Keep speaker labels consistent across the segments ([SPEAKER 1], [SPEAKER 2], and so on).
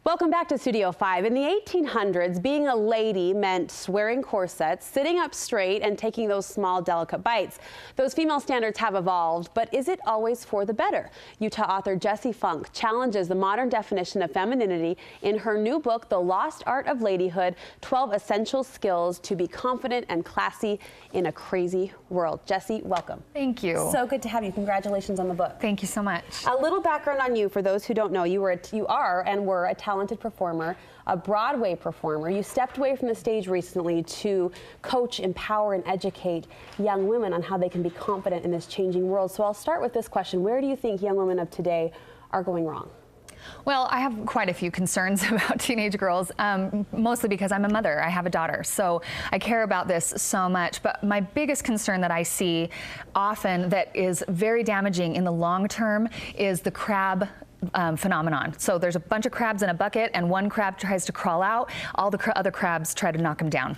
[SPEAKER 1] Welcome back to Studio 5. In the 1800s, being a lady meant wearing corsets, sitting up straight, and taking those small, delicate bites. Those female standards have evolved, but is it always for the better? Utah author Jessie Funk challenges the modern definition of femininity in her new book, The Lost Art of Ladyhood, 12 Essential Skills to be Confident and Classy in a Crazy World. Jessie, welcome.
[SPEAKER 2] Thank you.
[SPEAKER 1] So good to have you. Congratulations on the book.
[SPEAKER 2] Thank you so much.
[SPEAKER 1] A little background on you, for those who don't know, you are and were a talented performer, a Broadway performer. You stepped away from the stage recently to coach, empower, and educate young women on how they can be confident in this changing world. So I'll start with this question. Where do you think young women of today are going wrong?
[SPEAKER 2] Well, I have quite a few concerns about teenage girls, mostly because I'm a mother. I have a daughter, so I care about this so much. But my biggest concern that I see often that is very damaging in the long term is the crab phenomenon. So there's a bunch of crabs in a bucket and one crab tries to crawl out, all the other crabs try to knock him down.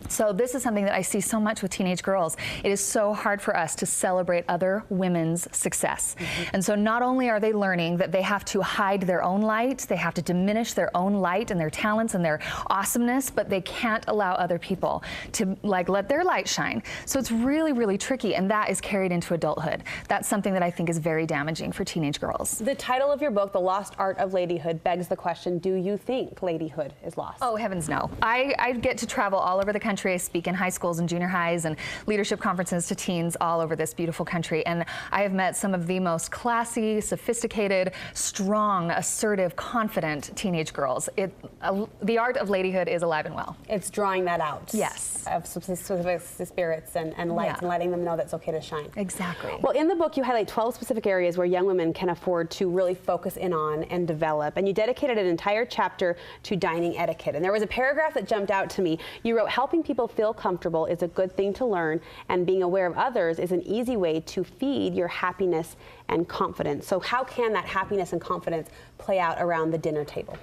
[SPEAKER 2] So this is something that I see so much with teenage girls. It is so hard for us to celebrate other women's success. And so not only are they learning that they have to hide their own light, they have to diminish their own light and their talents and their awesomeness, but they can't allow other people to let their light shine. So it's really, really tricky, and that is carried into adulthood. That's something that I think is very damaging for teenage girls.
[SPEAKER 1] The title of your book, The Lost Art of Ladyhood, begs the question, do you think ladyhood is lost?
[SPEAKER 2] Oh, heavens no. I get to travel all over the country. I speak in high schools and junior highs and leadership conferences to teens all over this beautiful country. And I have met some of the most classy, sophisticated, strong, assertive, confident teenage girls. The art of ladyhood is alive and well.
[SPEAKER 1] It's drawing that out.
[SPEAKER 2] Yes.
[SPEAKER 1] Of specific spirits and lights, and letting them know that's okay to shine.
[SPEAKER 2] Exactly.
[SPEAKER 1] Well, in the book, you highlight 12 specific areas where young women can afford to really focus in on and develop. And you dedicated an entire chapter to dining etiquette. And there was a paragraph that jumped out to me. You wrote, helping people feel comfortable is a good thing to learn, and being aware of others is an easy way to feed your happiness and confidence. So how can that happiness and confidence play out around the dinner table?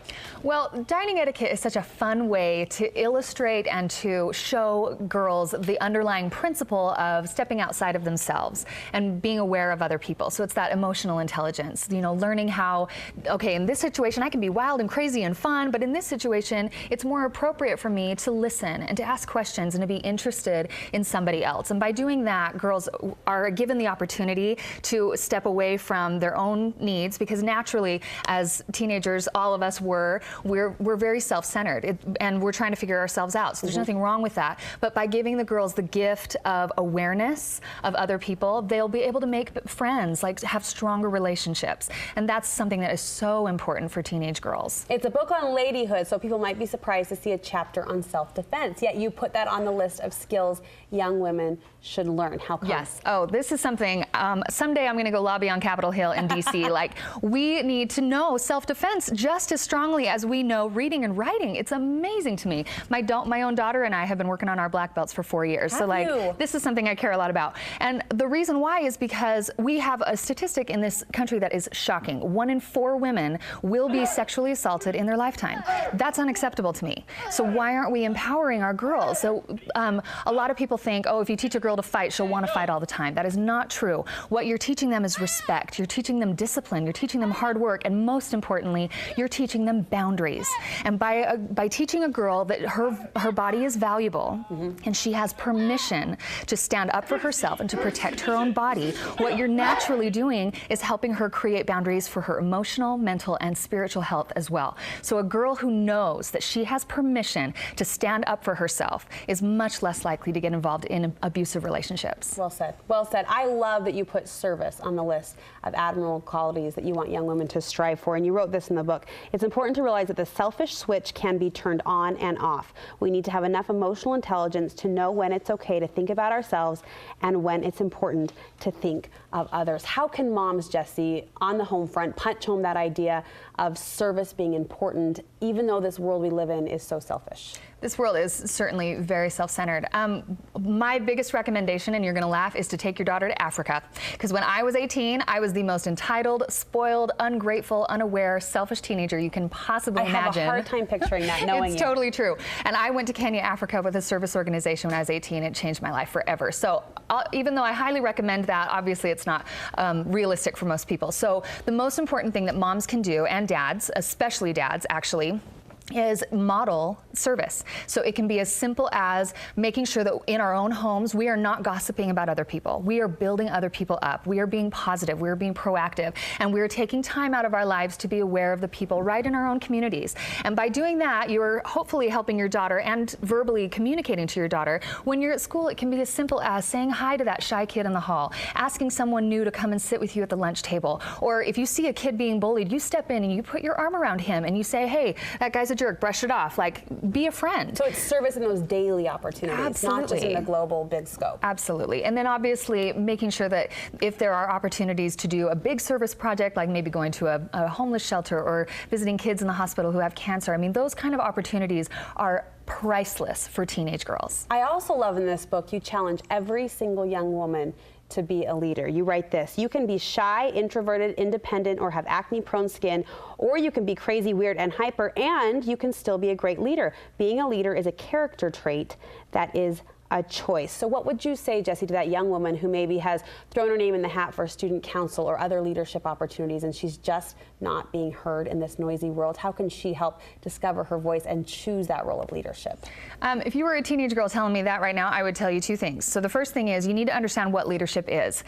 [SPEAKER 2] Well, dining etiquette is such a fun way to illustrate and to show girls the underlying principle of stepping outside of themselves and being aware of other people. So it's that emotional intelligence, you know, learning how, okay, in this situation I can be wild and crazy and fun, but in this situation it's more appropriate for me to listen and to ask questions and to be interested in somebody else. And by doing that, girls are given the opportunity to step away from their own needs, because naturally, as teenagers, all of us we're very self-centered, and we're trying to figure ourselves out. So there's nothing wrong with that. But by giving the girls the gift of awareness of other people, they'll be able to make friends, like have stronger relationships. And that's something that is so important for teenage girls.
[SPEAKER 1] It's a book on ladyhood, so people might be surprised to see a chapter on self-defense. Yet you put that on the list of skills young women should learn. How come?
[SPEAKER 2] Yes. Oh, this is something, someday I'm going to go lobby on Capitol Hill in DC. Like, we need to know self-defense just as strongly as we know reading and writing. It's amazing to me. My own daughter and I have been working on our black belts for 4 years. This is something I care a lot about. And the reason why is because we have a statistic in this country that is shocking. 1 in 4 women will be sexually assaulted in their lifetime. That's unacceptable to me. So why aren't we empowering our girls? So a lot of people think, oh, if you teach a girl to fight, she'll want to fight all the time. That is not true. What you're teaching them is respect. You're teaching them discipline. You're teaching them hard work. And most importantly, you're teaching them boundaries. And by teaching a girl that her body is valuable and she has permission to stand up for herself and to protect her own body, what you're naturally doing is helping her create boundaries for her emotional, mental, and spiritual health as well. So a girl who knows that she has permission to stand up for herself is much less likely to get involved in abusive relationships.
[SPEAKER 1] Well said. Well said. I love that you put service on the list of admirable qualities that you want young women to strive for. And you wrote this in the book. It's important to realize that the selfish switch can be turned on and off. We need to have enough emotional intelligence to know when it's okay to think about ourselves and when it's important to think of others. How can moms, Jessie, on the home front punch home that idea of service being important, even though this world we live in is so selfish?
[SPEAKER 2] This world is certainly very self-centered. My biggest recommendation, and you're going to laugh, is to take your daughter to Africa. Because when I was 18, I was the most entitled, spoiled, ungrateful, unaware, selfish teenager you can possibly imagine.
[SPEAKER 1] I have a hard time picturing that, knowing
[SPEAKER 2] It's totally true. And I went to Kenya, Africa with a service organization when I was 18. It changed my life forever. So even though I highly recommend that, obviously it's not realistic for most people. So the most important thing that moms can do, and dads, especially dads actually, is model service. So it can be as simple as making sure that in our own homes we are not gossiping about other people. We are building other people up. We are being positive. We are being proactive. And we are taking time out of our lives to be aware of the people right in our own communities. And by doing that, you're hopefully helping your daughter and verbally communicating to your daughter. When you're at school, it can be as simple as saying hi to that shy kid in the hall, asking someone new to come and sit with you at the lunch table. Or if you see a kid being bullied, you step in and you put your arm around him and you say, hey, that guy's a jerk, brush it off, like be a friend.
[SPEAKER 1] So it's service in those daily opportunities,
[SPEAKER 2] Absolutely.
[SPEAKER 1] not just in the global big scope.
[SPEAKER 2] Absolutely. And then obviously making sure that if there are opportunities to do a big service project, like maybe going to a homeless shelter or visiting kids in the hospital who have cancer, I mean, those kind of opportunities are priceless for teenage girls.
[SPEAKER 1] I also love in this book, you challenge every single young woman to be a leader. You write this: you can be shy, introverted, independent, or have acne-prone skin, or you can be crazy, weird, and hyper, and you can still be a great leader. Being a leader is a character trait that is a choice. So what would you say, Jessie, to that young woman who maybe has thrown her name in the hat for student council or other leadership opportunities, and she's just not being heard in this noisy world? How can she help discover her voice and choose that role of leadership?
[SPEAKER 2] If you were a teenage girl telling me that right now, I would tell you two things. So the first thing is you need to understand what leadership is.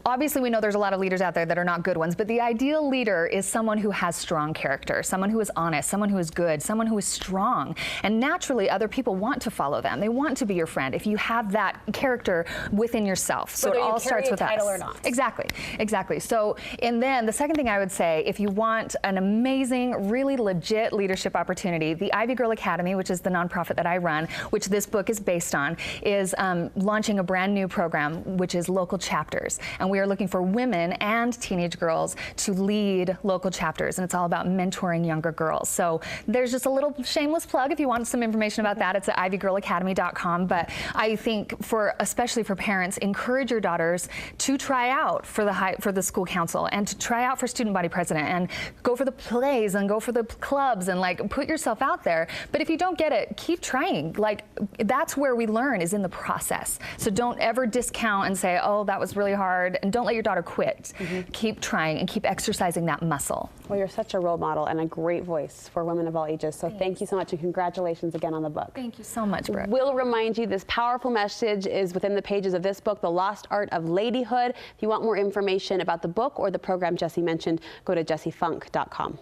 [SPEAKER 2] Obviously, we know there's a lot of leaders out there that are not good ones, but the ideal leader is someone who has strong character, someone who is honest, someone who is good, someone who is strong. And naturally, other people want to follow them. They want to be your friend if you have that character within yourself. So it all starts with us.
[SPEAKER 1] Whether you carry a title or not.
[SPEAKER 2] Exactly, exactly. So, and then the second thing I would say, if you want an amazing, really legit leadership opportunity, the Ivy Girl Academy, which is the nonprofit that I run, which this book is based on, is launching a brand new program, which is local chapters. And we are looking for women and teenage girls to lead local chapters. And it's all about mentoring younger girls. So there's just a little shameless plug if you want some information about that. It's at ivygirlacademy.com. But I think especially for parents, encourage your daughters to try out for the school council and to try out for student body president and go for the plays and go for the clubs and like put yourself out there. But if you don't get it, keep trying. Like that's where we learn, is in the process. So don't ever discount and say, oh, that was really hard. And don't let your daughter quit. Keep trying and keep exercising that muscle.
[SPEAKER 1] Well, you're such a role model and a great voice for women of all ages. So thank you so much and congratulations again on the book.
[SPEAKER 2] Thank you so much, Brooke.
[SPEAKER 1] We'll remind you this powerful message is within the pages of this book, The Lost Art of Ladyhood. If you want more information about the book or the program Jessie mentioned, go to jessiefunk.com.